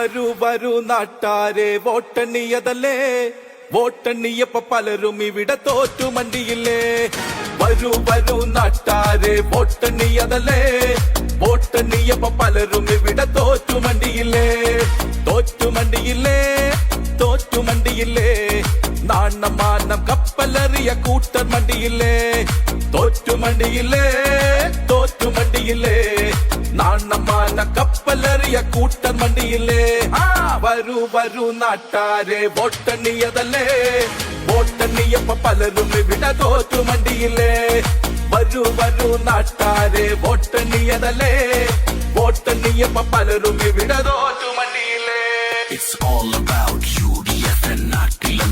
വരൂ വരൂ നാട്ടാരെ വോട്ടെണ്ണിയതല്ലേ, വോട്ടെണ്ണിയപ്പോ പലരും ഇവിടെ തോറ്റുമണ്ടിയില്ലേ. വരൂ വരൂ നാട്ടാരെ വോട്ടെണ്ണിയതല്ലേ, വോട്ടെണ്ണിയപ്പോ പലരും ഇവിടെ തോറ്റുമണ്ടിയില്ലേ. തോറ്റുമണ്ടിയില്ലേ, തോറ്റുമണ്ടിയില്ലേ, നാണം മാനം കപ്പലറിയ കൂട്ടർ മണ്ടിയില്ലേ. തോറ്റുമണ്ടിയില്ലേ, തോറ്റുമണ്ടിയില്ലേ, നാണം മാനം കപ്പലറിയ കൂട്ടർ മണ്ടിയില്ലേ. വരൂ വരൂ നാട്ടാരെ വോട്ടെണ്ണിയതല്ലേ, വോട്ടെണ്ണിയപ്പോ പലരും ഇവിടെ തോറ്റുമണ്ടിയില്ലേ. വരൂ വരൂ നാട്ടാരെ വോട്ടെണ്ണിയതല്ലേ, വോട്ടെണ്ണിയപ്പോ പലരും ഇവിടെ തോറ്റുമണ്ടിയില്ലേ. It's all about UDF and നാട്ടിലെ